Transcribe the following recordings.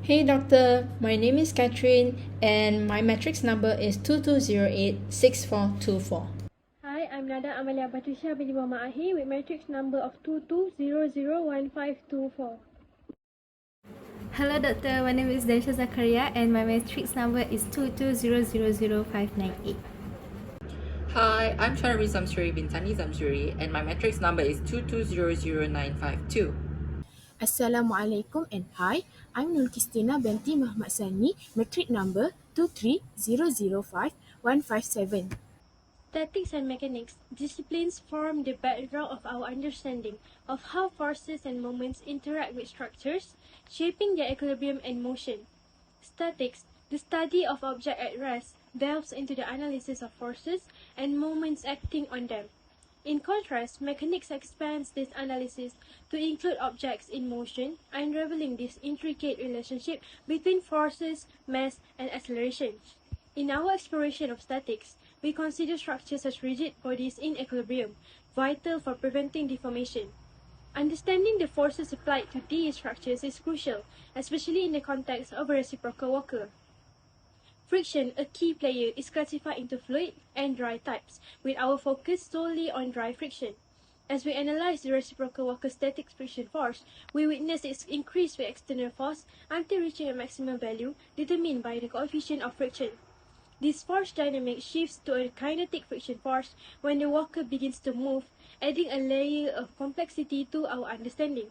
Hey doctor, my name is Catherine and my matrix number is 22086424. Hi, I'm Nada Amalia Patricia binti Muhammad Ahi with matrix number of 22001524. Hello doctor, my name is Daisha Zakaria and my matrix number is 22000598. Hi, I'm Sharawi Zamshuri Bintani Zamshuri and my matrix number is 22000952. Assalamualaikum and hi, I'm Nur Kristina binti Muhammad Sani, matric number 23005-157. Statics and mechanics disciplines form the background of our understanding of how forces and moments interact with structures, shaping their equilibrium and motion. Statics, the study of objects at rest, delves into the analysis of forces and moments acting on them. In contrast, mechanics expands this analysis to include objects in motion, unraveling this intricate relationship between forces, mass, and acceleration. In our exploration of statics, we consider structures as rigid bodies in equilibrium, vital for preventing deformation. Understanding the forces applied to these structures is crucial, especially in the context of a reciprocal walker. Friction, a key player, is classified into fluid and dry types, with our focus solely on dry friction. As we analyze the reciprocal walker static friction force, we witness its increase with external force until reaching a maximum value determined by the coefficient of friction. This force dynamic shifts to a kinetic friction force when the walker begins to move, adding a layer of complexity to our understanding.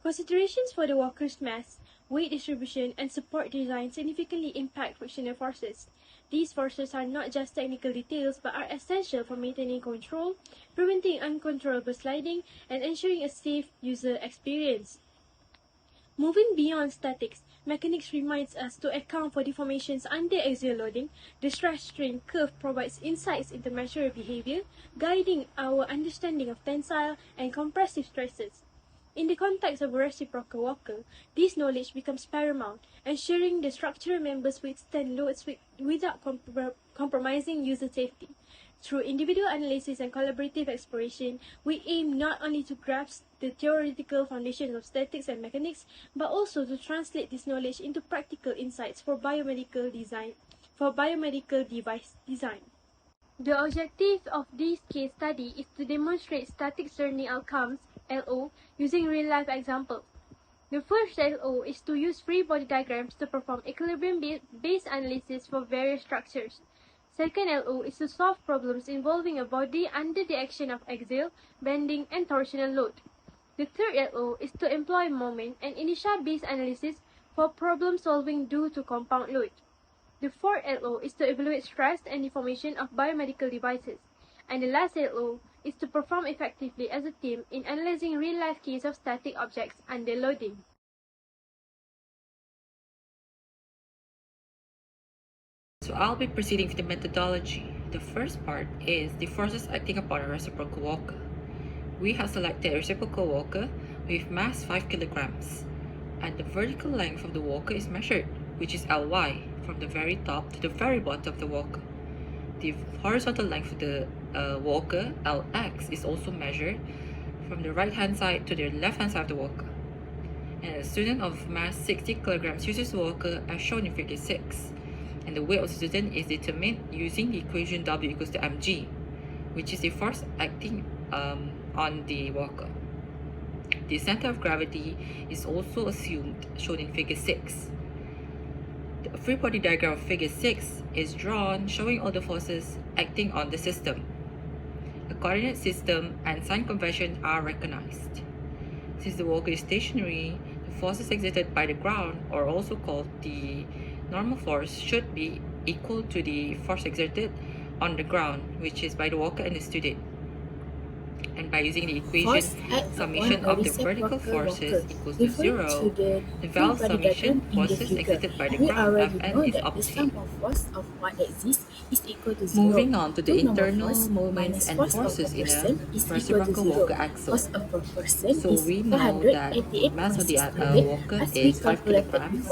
Considerations for the walker's mass, weight distribution, and support design significantly impact frictional forces. These forces are not just technical details but are essential for maintaining control, preventing uncontrollable sliding, and ensuring a safe user experience. Moving beyond statics, mechanics reminds us to account for deformations under axial loading. The stress-strain curve provides insights into material behavior, guiding our understanding of tensile and compressive stresses. In the context of a reciprocal walker, this knowledge becomes paramount, ensuring the structural members withstand loads without compromising user safety. Through individual analysis and collaborative exploration, we aim not only to grasp the theoretical foundations of statics and mechanics, but also to translate this knowledge into practical insights for biomedical device design. The objective of this case study is to demonstrate static learning outcomes (LO) using real-life examples. The first LO is to use free body diagrams to perform equilibrium-based analysis for various structures. Second LO is to solve problems involving a body under the action of axial, bending, and torsional load. The third LO is to employ moment and inertia-based analysis for problem solving due to compound load. The fourth LO is to evaluate stress and deformation of biomedical devices. And the last LO is to perform effectively as a team in analyzing real-life cases of static objects under loading. So I'll be proceeding with the methodology. The first part is the forces acting upon a reciprocal walker. We have selected a reciprocal walker with mass 5 kilograms, and the vertical length of the walker is measured, which is Ly, from the very top to the very bottom of the walker. The horizontal length of the walker, Lx, is also measured from the right hand side to the left hand side of the walker. And a student of mass 60 kilograms uses the walker as shown in figure 6. And the weight of the student is determined using the equation W equals to mg, which is the force acting on the walker. The center of gravity is also assumed, shown in figure 6. The free body diagram of figure 6 is drawn showing all the forces acting on the system. A coordinate system and sign convention are recognized. Since the walker is stationary, the forces exerted by the ground, or also called the normal force, should be equal to the force exerted on the ground, which is by the walker and the student. And by using the equation summation of the vertical forces equals to 0, the valve summation forces exerted by the ground Fn is obtained. Moving on to the internal moments and forces in a reciprocal walker axle. So we know that the mass of the walker is 5 kilograms.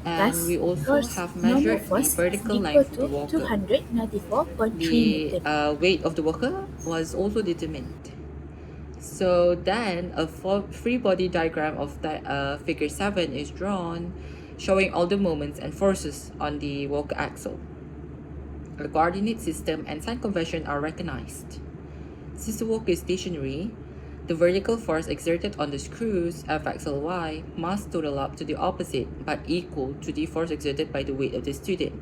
And we also have measured the vertical length of the walker. The weight of the walker was also determined. So then a free body diagram of figure 7 is drawn, showing all the moments and forces on the walker axle. The coordinate system and sign convention are recognized. Since the walker is stationary, the vertical force exerted on the screws F axle Y must total up to the opposite but equal to the force exerted by the weight of the student.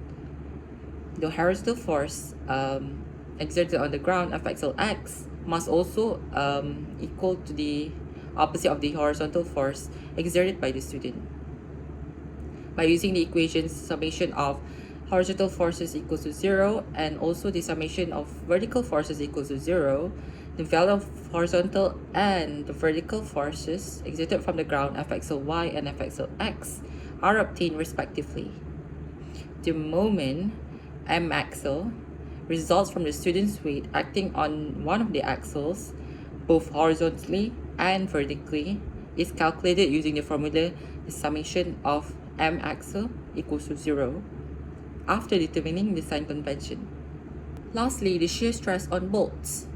The horizontal force exerted on the ground F axle X must also equal to the opposite of the horizontal force exerted by the student. By using the equations summation of horizontal forces equals to 0 and also the summation of vertical forces equals to 0, the value of horizontal and the vertical forces exerted from the ground Fxly and Fx are obtained respectively. The moment M axle results from the student's weight acting on one of the axles, both horizontally and vertically, is calculated using the formula the summation of M axle equals to 0 after determining the sign convention. Lastly, the shear stress on bolts.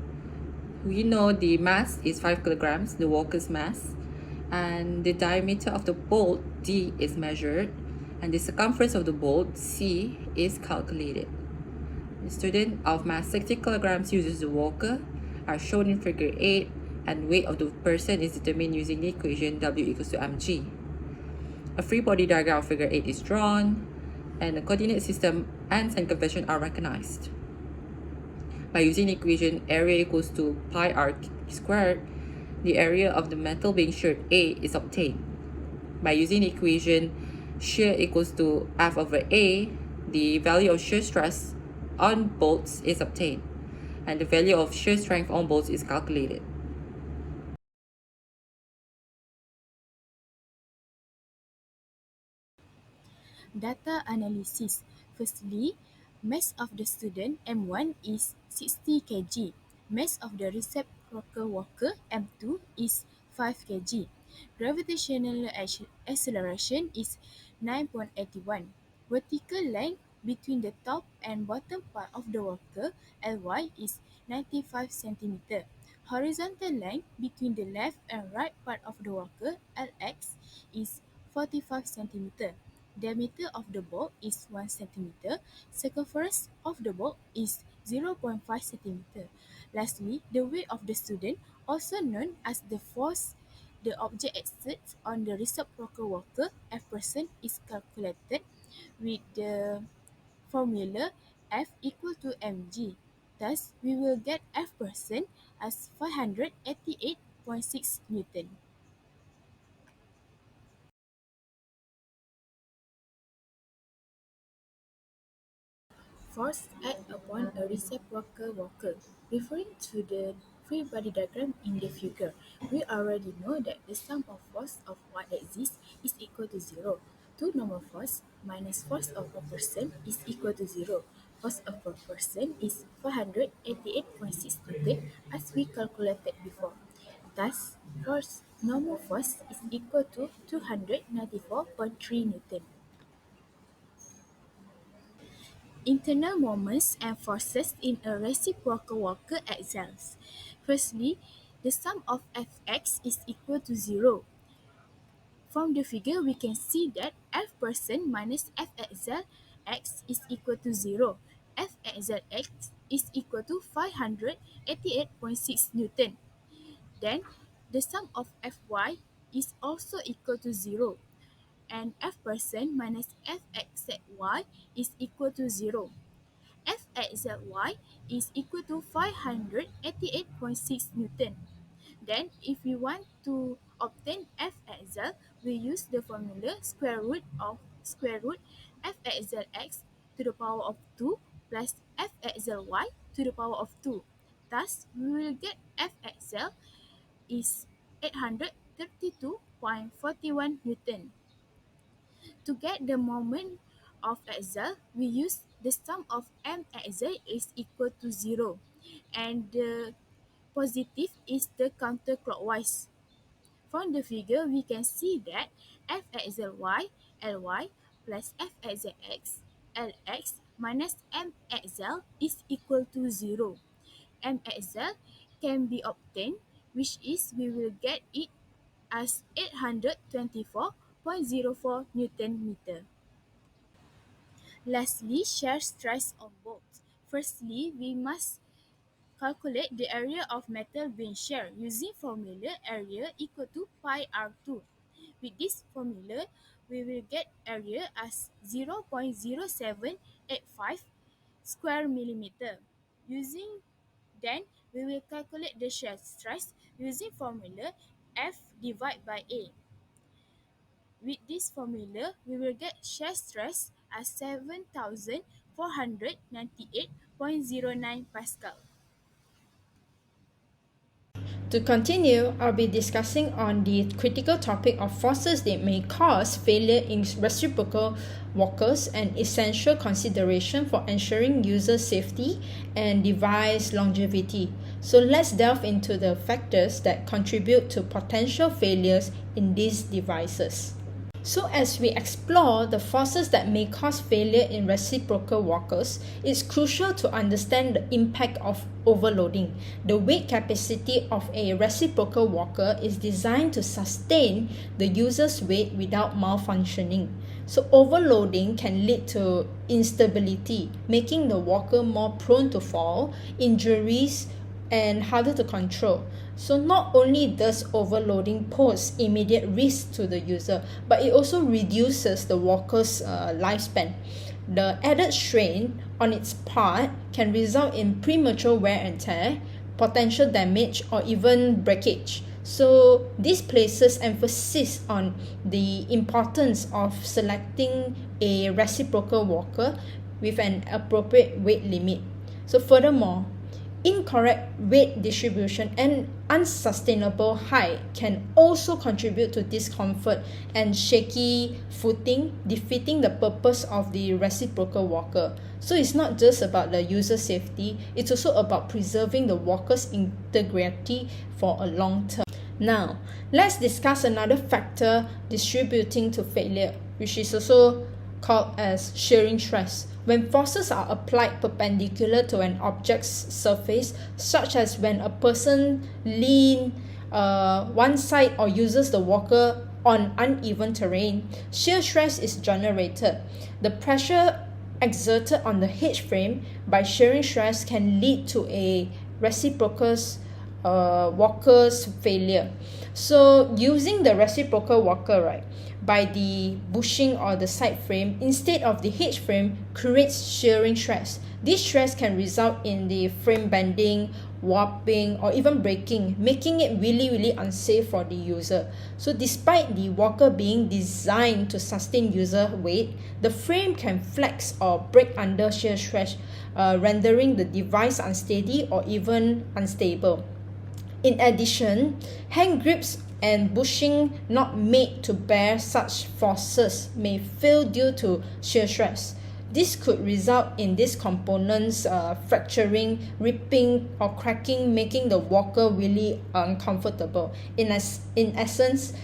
We know the mass is 5 kilograms, the walker's mass, and the diameter of the bolt D is measured, and the circumference of the bolt C is calculated. The student of mass 60 kilograms uses the walker, as shown in figure 8, and weight of the person is determined using the equation W equals to mg. A free body diagram of figure 8 is drawn, and the coordinate system and sign convention are recognized. By using the equation area equals to pi r squared, the area of the metal being sheared A is obtained. By using the equation shear equals to F over A, the value of shear stress on bolts is obtained, and the value of shear strength on bolts is calculated. Data analysis. Firstly, mass of the student M1 is 60 kg. Mass of the reciprocal walker M2 is 5 kg. Gravitational acceleration is 9.81. Vertical length between the top and bottom part of the walker Ly is 95 cm. Horizontal length between the left and right part of the walker Lx is 45 cm. Diameter of the bolt is 1 cm. Circumference of the bolt is 0.5 cm. Lastly, the weight of the student, also known as the force the object exerts on the reciprocal walker F person, is calculated with the formula F equal to mg. Thus, we will get F person as 588.6 Newton. Force act upon a reciprocal walker. Referring to the free body diagram in the figure, we already know that the sum of force of one axis is equal to 0. Two normal force minus force of a person is equal to 0. Force of a person is 488.6 Newton as we calculated before. Thus, normal force is equal to 294.3 Newton. Internal moments and forces in a reciprocal walker axles. Firstly, the sum of Fx is equal to 0. From the figure, we can see that F person minus F axle x is equal to 0. F axle x is equal to 588.6 Newton. Then, the sum of Fy is also equal to 0. And F person minus F axle y is equal to 0. F at ZY is equal to 588.6 Newton. Then, if we want to obtain F at Z, we use the formula square root F at Zx to the power of 2 plus F at Zy to the power of 2. Thus, we will get F at Z is 832.41 Newton. To get the moment of axle, we use the sum of m axle is equal to 0, and the positive is the counterclockwise. From the figure, we can see that f axle y, ly, plus f axle x, lx, minus m axle is equal to 0. M axle can be obtained, which is we will get it as 0.04 Newton meter. Lastly, shear stress on bolts. Firstly, we must calculate the area of metal being sheared using formula area equal to pi r2. With this formula, we will get area as 0.0785 square millimeter. Then we will calculate the shear stress using formula F divided by A. With this formula, we will get shear stress as 7,498.09 Pascal. To continue, I'll be discussing on the critical topic of forces that may cause failure in reciprocal walkers and essential consideration for ensuring user safety and device longevity. So let's delve into the factors that contribute to potential failures in these devices. So as we explore the forces that may cause failure in reciprocal walkers, it's crucial to understand the impact of overloading. The weight capacity of a reciprocal walker is designed to sustain the user's weight without malfunctioning. So overloading can lead to instability, making the walker more prone to fall, injuries, and harder to control. So not only does overloading pose immediate risk to the user, but it also reduces the walker's lifespan. The added strain on its part can result in premature wear and tear, potential damage, or even breakage. So this places emphasis on the importance of selecting a reciprocal walker with an appropriate weight limit. So furthermore, incorrect weight distribution and unsustainable height can also contribute to discomfort and shaky footing, defeating the purpose of the reciprocal walker. So it's not just about the user safety, it's also about preserving the walker's integrity for a long term. Now, let's discuss another factor distributing to failure, which is also called as shearing stress. When forces are applied perpendicular to an object's surface, such as when a person leans one side or uses the walker on uneven terrain, shear stress is generated. The pressure exerted on the H-frame by shearing stress can lead to a reciprocal walker's failure. So using the reciprocal walker, right, by the bushing or the side frame instead of the H frame creates shearing stress. This stress can result in the frame bending, warping, or even breaking, making it really unsafe for the user. So despite the walker being designed to sustain user weight, the frame can flex or break under shear stress, rendering the device unsteady or even unstable. In addition, hand grips and bushing not made to bear such forces may fail due to shear stress. This could result in these components fracturing, ripping, or cracking, making the walker really uncomfortable. In essence,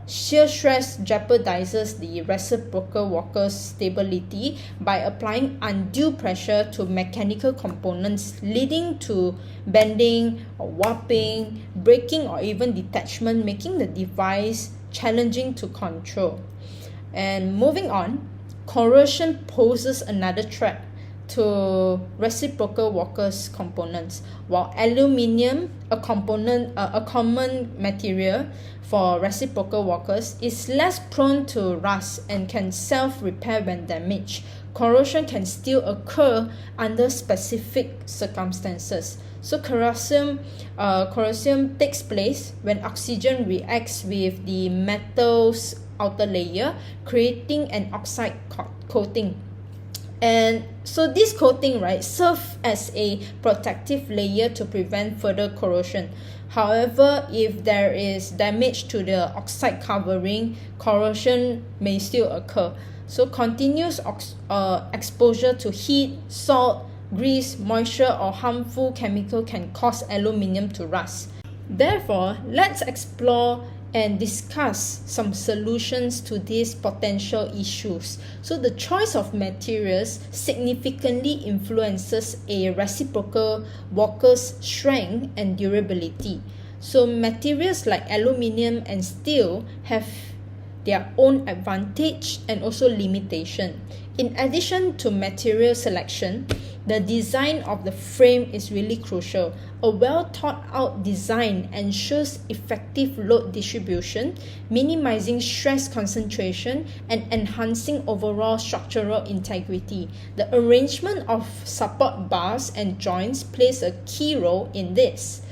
shear stress jeopardizes the reciprocal walker's stability by applying undue pressure to mechanical components, leading to bending, or warping, breaking, or even detachment, making the device challenging to control. And moving on, corrosion poses another threat to reciprocal walkers components. While aluminium, a common material for reciprocal walkers, is less prone to rust and can self-repair when damaged, corrosion can still occur under specific circumstances. So corrosion takes place when oxygen reacts with the metal's outer layer, creating an oxide coating. And so this coating, right, serves as a protective layer to prevent further corrosion. However, if there is damage to the oxide covering, corrosion may still occur. So continuous exposure to heat, salt, grease, moisture, or harmful chemical can cause aluminium to rust. Therefore, let's explore and discuss some solutions to these potential issues. So the choice of materials significantly influences a reciprocal walker's strength and durability. So materials like aluminium and steel have their own advantage and also limitation. In addition to material selection, the design of the frame is really crucial. A well thought out design ensures effective load distribution, minimizing stress concentration, and enhancing overall structural integrity. The arrangement of support bars and joints plays a key role in this.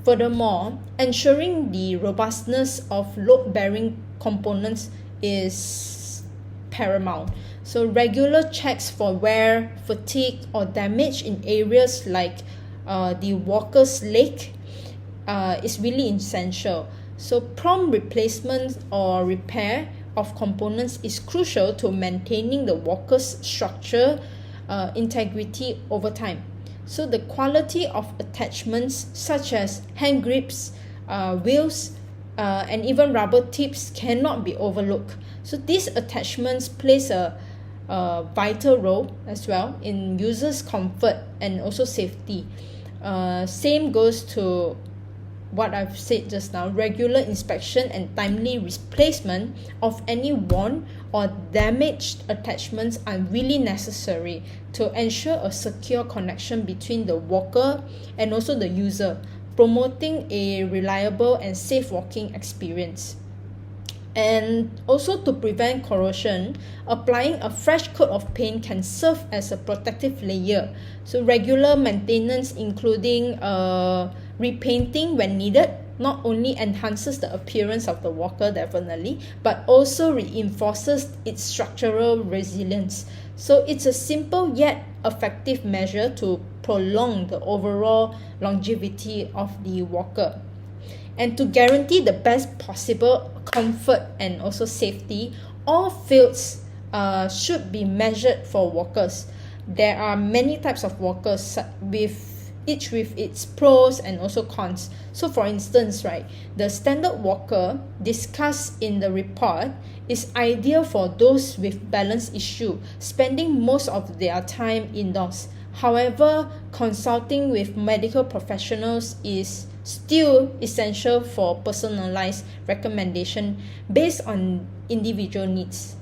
Furthermore, ensuring the robustness of load-bearing components is paramount. So regular checks for wear, fatigue, or damage in areas like the walker's leg is really essential. So prompt replacement or repair of components is crucial to maintaining the walker's structure integrity over time. So the quality of attachments such as hand grips, wheels, and even rubber tips cannot be overlooked. So these attachments plays a vital role as well in users' comfort and also safety. Same goes to what I've said just now. Regular inspection and timely replacement of any worn or damaged attachments are really necessary to ensure a secure connection between the walker and also the user, promoting a reliable and safe walking experience. And also to prevent corrosion, applying a fresh coat of paint can serve as a protective layer. So regular maintenance, including repainting when needed, not only enhances the appearance of the walker definitely, but also reinforces its structural resilience. So it's a simple yet effective measure to prolong the overall longevity of the walker. And to guarantee the best possible comfort and also safety, all fields should be measured for walkers. There are many types of walkers each with its pros and also cons. So for instance, right, the standard walker discussed in the report is ideal for those with balance issue, spending most of their time indoors. However, consulting with medical professionals is still essential for personalized recommendation based on individual needs.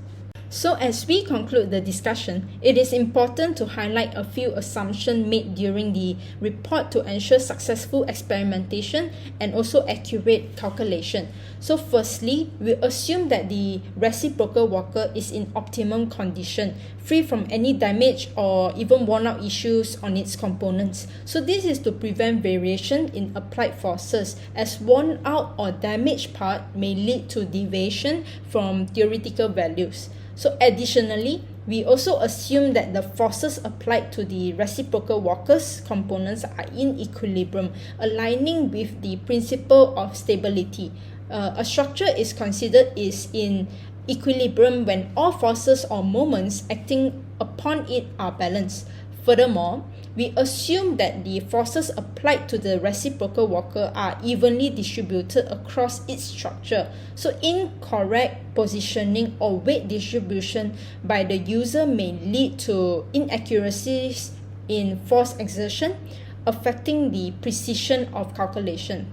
So as we conclude the discussion, it is important to highlight a few assumptions made during the report to ensure successful experimentation and also accurate calculation. So firstly, we assume that the reciprocal walker is in optimum condition, free from any damage or even worn out issues on its components. So this is to prevent variation in applied forces, as worn out or damaged part may lead to deviation from theoretical values. So additionally, we also assume that the forces applied to the reciprocal walker's components are in equilibrium, aligning with the principle of stability. A structure is considered is in equilibrium when all forces or moments acting upon it are balanced. Furthermore, we assume that the forces applied to the reciprocal walker are evenly distributed across its structure. So incorrect positioning or weight distribution by the user may lead to inaccuracies in force exertion, affecting the precision of calculation.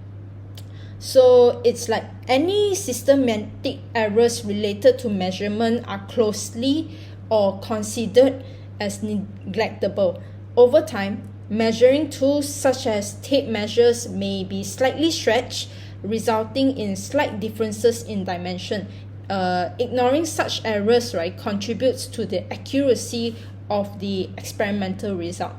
So it's like any systematic errors related to measurement are closely or considered as neglectable. Over time, measuring tools such as tape measures may be slightly stretched, resulting in slight differences in dimension. Ignoring such errors, right, contributes to the accuracy of the experimental result.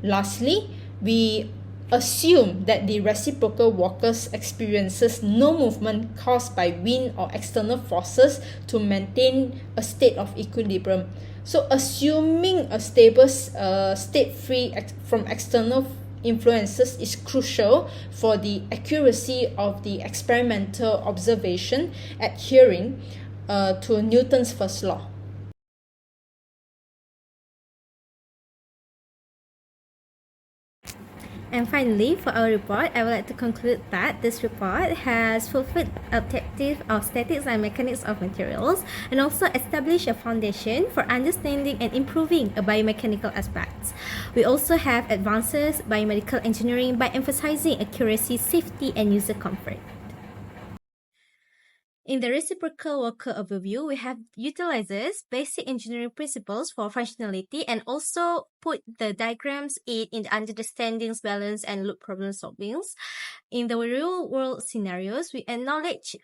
Lastly, we assume that the reciprocal walkers experiences no movement caused by wind or external forces to maintain a state of equilibrium. So assuming a stable state free from external influences is crucial for the accuracy of the experimental observation, adhering to Newton's first law. And finally, for our report, I would like to conclude that this report has fulfilled objective of statics and mechanics of materials and also established a foundation for understanding and improving a biomechanical aspects. We also have advances biomedical engineering by emphasizing accuracy, safety, and user comfort. In the reciprocal walker overview, we have utilizes basic engineering principles for functionality and also put the diagrams aid in the understandings, balance, and loop problem solvings. In the real world scenarios, we acknowledge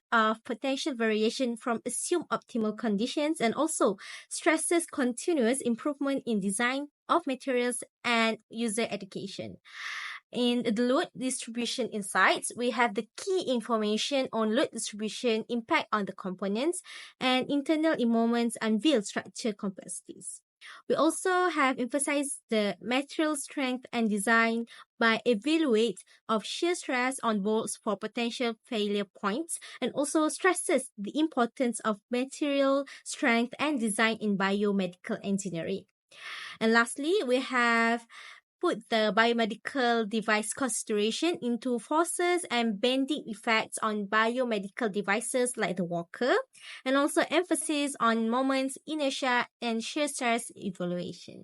potential variation from assumed optimal conditions and also stresses continuous improvement in design of materials and user education. In the load distribution insights, we have the key information on load distribution, impact on the components, and internal moments unveil structure complexities. We also have emphasized the material strength and design by evaluate of shear stress on bolts for potential failure points and also stresses the importance of material strength and design in biomedical engineering. And lastly, we have put the biomedical device consideration into forces and bending effects on biomedical devices like the walker, and also emphasis on moments, inertia, and shear stress evaluation.